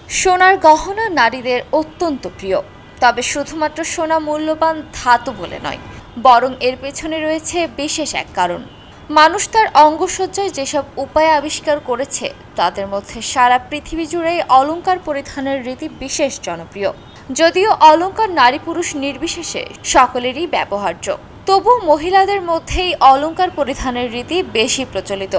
সোনার গহনা নারীদের অত্যন্ত প্রিয়, তবে শুধুমাত্র সোনা মূল্যবান ধাতু বলে নয়, বরং এর পেছনে রয়েছে বিশেষ এক কারণ। মানুষ তার অঙ্গসজ্জায় যেসব উপায় আবিষ্কার করেছে তাদের মধ্যে সারা পৃথিবী জুড়েই অলংকার পরিধানের রীতি বিশেষ জনপ্রিয়। যদিও অলংকার নারী পুরুষ নির্বিশেষে সকলেরই ব্যবহার্য, তবু মহিলাদের মধ্যেই অলংকার পরিধানের রীতি বেশি প্রচলিত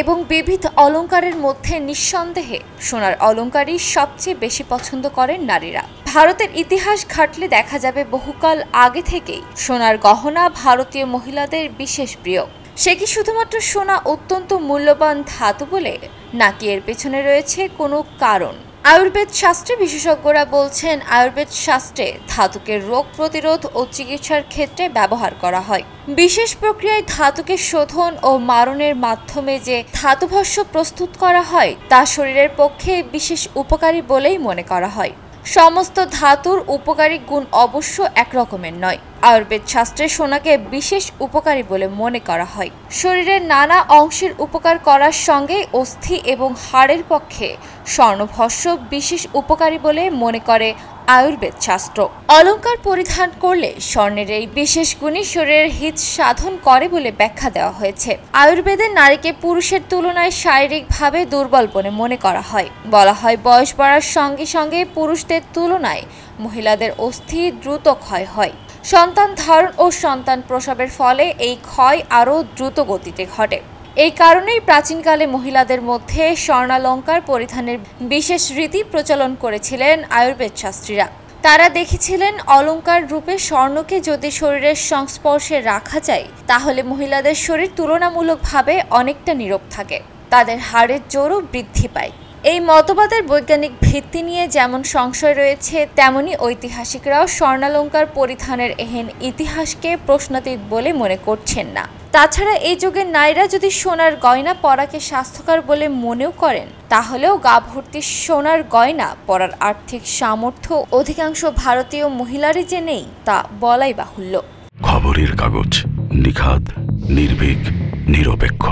এবং বিবিধ অলংকারের মধ্যে নিঃসন্দেহে সোনার অলংকারই সবচেয়ে বেশি পছন্দ করেন নারীরা। ভারতের ইতিহাস ঘাটলে দেখা যাবে বহুকাল আগে থেকেই সোনার গহনা ভারতীয় মহিলাদের বিশেষ প্রিয়। সে কি শুধুমাত্র সোনা অত্যন্ত মূল্যবান ধাতু বলে, নাকি এর পেছনে রয়েছে কোনো কারণ? আয়ুর্বেদ শাস্ত্রে বিশেষজ্ঞরা বলছেন, আয়ুর্বেদ শাস্ত্রে ধাতুকে রোগ প্রতিরোধ ও চিকিৎসার ক্ষেত্রে ব্যবহার করা হয়। বিশেষ প্রক্রিয়ায় ধাতুকে শোধন ও মারণের মাধ্যমে যে ধাতুভস্য প্রস্তুত করা হয় তা শরীরের পক্ষে বিশেষ উপকারী বলেই মনে করা হয়। সমস্ত ধাতুর উপকারী গুণ অবশ্য একরকমের নয়। আয়ুর্বেদ শাস্ত্রে সোনাকে বিশেষ উপকারী বলে মনে করা হয়। শরীরের নানা অংশের উপকার করার সঙ্গে অস্থি এবং হাড়ের পক্ষে স্বর্ণভস্য বিশেষ উপকারী বলে মনে করে আয়ুর্বেদ শাস্ত্র। অলংকার পরিধান করলে স্বর্ণের এই বিশেষ গুণই শরীরের হিত সাধন করে বলে ব্যাখ্যা দেওয়া হয়েছে। আয়ুর্বেদে নারীকে পুরুষের তুলনায় শারীরিকভাবে দুর্বল বলে মনে করা হয়। বলা হয়, বয়স বাড়ার সঙ্গে সঙ্গে পুরুষদের তুলনায় মহিলাদের অস্থি দ্রুত ক্ষয় হয়। সন্তান ধারণ ও সন্তান প্রসবের ফলে এই ক্ষয় আরও দ্রুত গতিতে ঘটে। এই কারণেই প্রাচীনকালে মহিলাদের মধ্যে স্বর্ণালংকার পরিধানের বিশেষ রীতি প্রচলন করেছিলেন আয়ুর্বেদ শাস্ত্রীরা। তারা দেখেছিলেন, অলংকার রূপে স্বর্ণকে যদি শরীরের সংস্পর্শে রাখা যায় তাহলে মহিলাদের শরীর তুলনামূলকভাবে অনেকটা নীরব থাকে, তাদের হাড়ের জোরও বৃদ্ধি পায়। এই মতবাদের বৈজ্ঞানিক ভিত্তি নিয়ে যেমন সংশয় রয়েছে, তেমনি ঐতিহাসিকরাও স্বর্ণালংকার পরিধানের এহেন ইতিহাসকে প্রশ্নাতীত বলে মনে করছেন না। তাছাড়া এই যুগের নারীরা যদি সোনার গয়না পরাকে স্বাস্থ্যকর বলে মনেও করেন, তাহলেও গা ভর্তি সোনার গয়না পরার আর্থিক সামর্থ্য অধিকাংশ ভারতীয় মহিলারই যে নেই তা বলাই বাহুল্য। খবরের কাগজ, নিখাদ, নির্ভীক, নিরপেক্ষ।